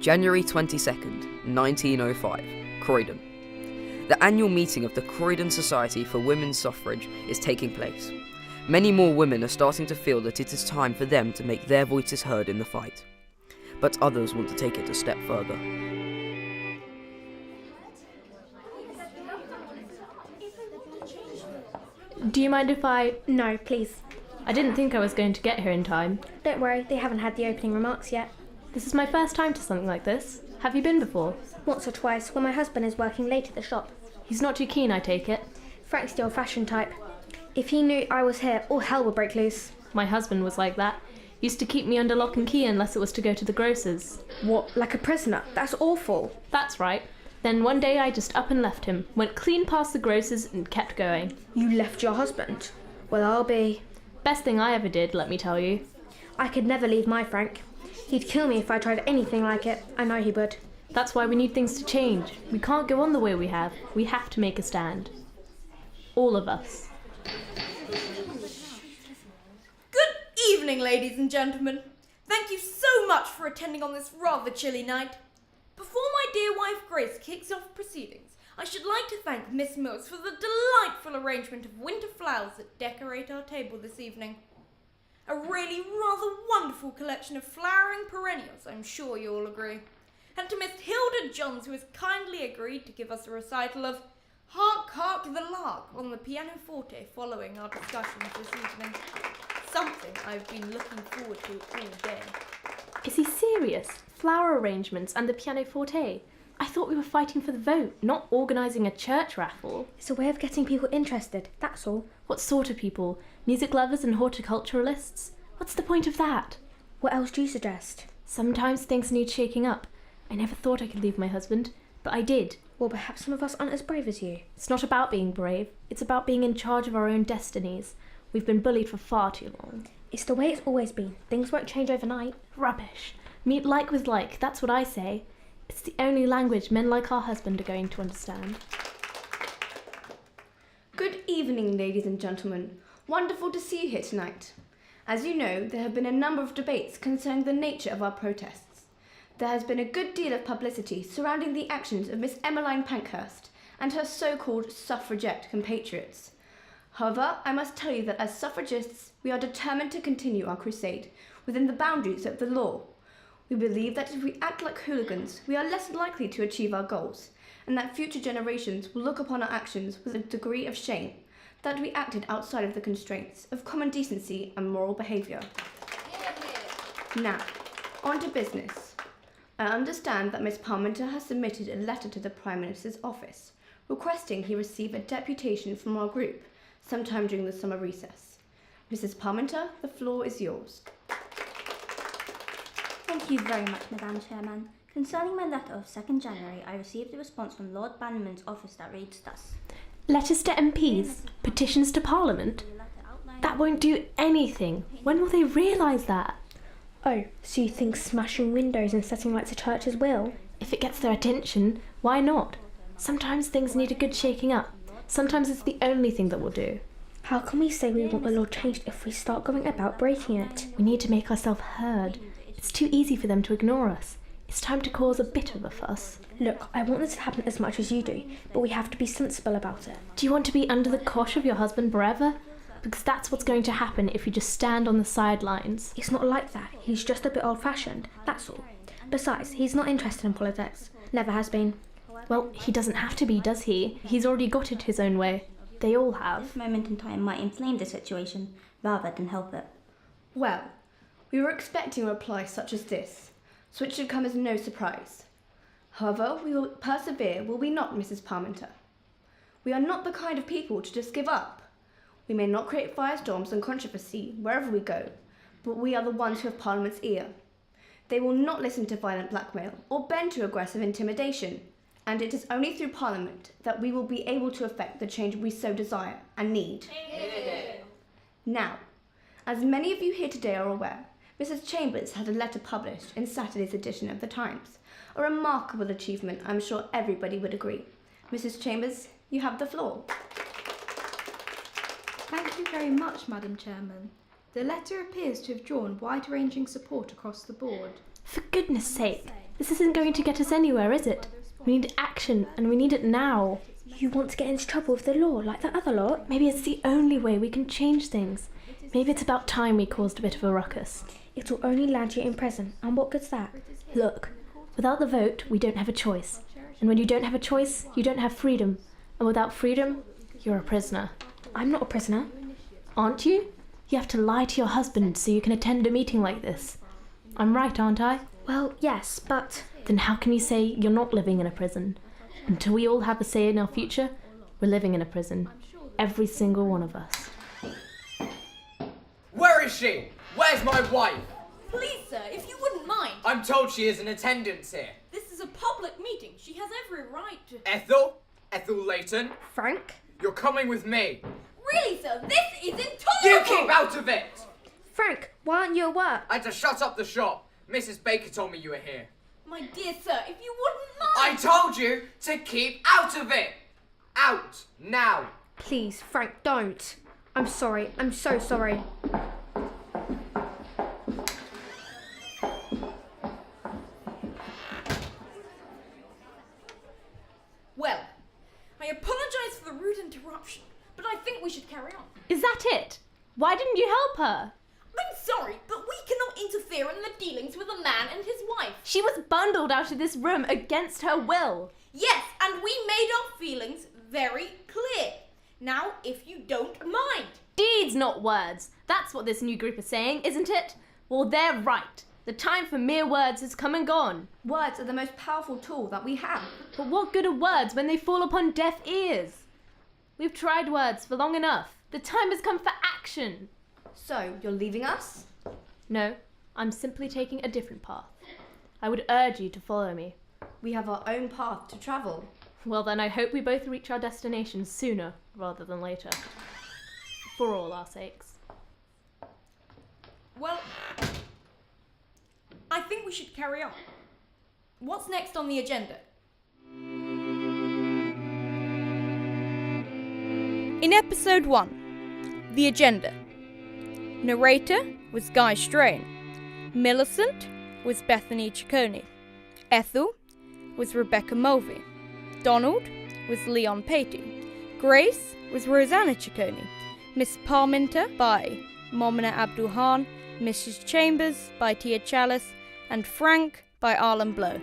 January 22nd, 1905, Croydon. The annual meeting of the Croydon Society for Women Suffrage is taking place. Many more women are starting to feel that it is time for them to make their voices heard in the fight. But others want to take it a step further. Do you mind if I... No, please. I didn't think I was going to get here in time. Don't worry, they haven't had the opening remarks yet. This is my first time to something like this. Have you been before? Once or twice, when my husband is working late at the shop. He's not too keen, I take it. Frank's the old-fashioned type. If he knew I was here, all hell would break loose. My husband was like that. Used to keep me under lock and key unless it was to go to the grocer's. What, like a prisoner? That's awful. That's right. Then one day I just up and left him, went clean past the grocer's and kept going. You left your husband? Well, I'll be... Best thing I ever did, let me tell you. I could never leave my Frank. He'd kill me if I tried anything like it. I know he would. That's why we need things to change. We can't go on the way we have. We have to make a stand. All of us. Good evening, ladies and gentlemen. Thank you so much for attending on this rather chilly night. Before my dear wife Grace kicks off proceedings, I should like to thank Miss Mills for the delightful arrangement of winter flowers that decorate our table this evening. A really rather wonderful collection of flowering perennials, I'm sure you all agree. And to Miss Hilda Johns, who has kindly agreed to give us a recital of Hark, Hark the Lark on the pianoforte following our discussions this evening. Something I've been looking forward to all day. Is he serious? Flower arrangements and the pianoforte? I thought we were fighting for the vote, not organising a church raffle. It's a way of getting people interested, that's all. What sort of people? Music lovers and horticulturalists? What's the point of that? What else do you suggest? Sometimes things need shaking up. I never thought I could leave my husband, but I did. Well, perhaps some of us aren't as brave as you. It's not about being brave. It's about being in charge of our own destinies. We've been bullied for far too long. It's the way it's always been. Things won't change overnight. Rubbish. Meet like with like, that's what I say. It's the only language men like our husband are going to understand. Good evening, ladies and gentlemen. Wonderful to see you here tonight. As you know, there have been a number of debates concerning the nature of our protests. There has been a good deal of publicity surrounding the actions of Miss Emmeline Pankhurst and her so-called suffragette compatriots. However, I must tell you that as suffragists, we are determined to continue our crusade within the boundaries of the law. We believe that if we act like hooligans, we are less likely to achieve our goals, and that future generations will look upon our actions with a degree of shame that we acted outside of the constraints of common decency and moral behaviour. Now, on to business. I understand that Miss Parmenter has submitted a letter to the Prime Minister's office, requesting he receive a deputation from our group sometime during the summer recess. Mrs. Parmenter, the floor is yours. Thank you very much, Madam Chairman. Concerning my letter of 2nd January, I received a response from Lord Bannerman's office that reads thus. Letters to MPs? Petitions to Parliament? That won't do anything. When will they realise that? Oh, so you think smashing windows and setting lights to churches will? If it gets their attention, why not? Sometimes things need a good shaking up. Sometimes it's the only thing that will do. How can we say we want the law changed if we start going about breaking it? We need to make ourselves heard. It's too easy for them to ignore us. It's time to cause a bit of a fuss. Look, I want this to happen as much as you do, but we have to be sensible about it. Do you want to be under the cosh of your husband forever? Because that's what's going to happen if you just stand on the sidelines. It's not like that. He's just a bit old-fashioned, that's all. Besides, he's not interested in politics. Never has been. Well, he doesn't have to be, does he? He's already got it his own way. They all have. This moment in time might inflame the situation rather than help it. Well, we were expecting a reply such as this, so it should come as no surprise. However, we will persevere, will we not, Mrs. Parmenter? We are not the kind of people to just give up. We may not create firestorms and controversy wherever we go, but we are the ones who have Parliament's ear. They will not listen to violent blackmail or bend to aggressive intimidation, and it is only through Parliament that we will be able to effect the change we so desire and need. Now, as many of you here today are aware, Mrs. Chambers had a letter published in Saturday's edition of the Times, a remarkable achievement I'm sure everybody would agree. Mrs. Chambers, you have the floor. Thank you very much, Madam Chairman. The letter appears to have drawn wide-ranging support across the board. For goodness sake, This isn't going to get us anywhere, is it? We need action, and we need it now. You want to get into trouble with the law like that other lot? Maybe it's the only way we can change things. Maybe it's about time we caused a bit of a ruckus. It'll only land you in prison, and what good's that? Look, without the vote, we don't have a choice. And when you don't have a choice, you don't have freedom. And without freedom, you're a prisoner. I'm not a prisoner. Aren't you? You have to lie to your husband so you can attend a meeting like this. I'm right, aren't I? Well, yes, but... Then how can you say you're not living in a prison? Until we all have a say in our future, we're living in a prison. Every single one of us. Where is she? Where's my wife? Please, sir, if you wouldn't mind. I'm told she is in attendance here. This is a public meeting. She has every right to... Ethel? Ethel Layton? Frank? You're coming with me. Really, sir, this is intolerable! You keep out of it! Frank, why aren't you at work? I had to shut up the shop. Mrs. Baker told me you were here. My dear sir, if you wouldn't I mind... told you to keep out of it! Out! Now! Please, Frank, don't. I'm sorry. I'm so sorry. Well, I apologise for the rude interruption, but I think we should carry on. Is that it? Why didn't you help her? I'm sorry, but we cannot interfere in the dealings with a man and his wife. She was bundled out of this room against her will. Yes, and we made our feelings very clear. Now, if you don't mind. Deeds, not words. That's what this new group is saying, isn't it? Well, they're right. The time for mere words has come and gone. Words are the most powerful tool that we have. But what good are words when they fall upon deaf ears? We've tried words for long enough. The time has come for action. So, you're leaving us? No, I'm simply taking a different path. I would urge you to follow me. We have our own path to travel. Well, then I hope we both reach our destination sooner rather than later. For all our sakes. Well, I think we should carry on. What's next on the agenda? In episode 1, the agenda. Narrator was Guy Strain. Millicent was Bethany Ciccone. Ethel was Rebecca Mulvey. Donald was Leon Patey. Grace was Rosanna Ciccone. Miss Parminter by Momina Abdulhan. Mrs. Chambers by Tia Chalice. And Frank by Arlen Blow.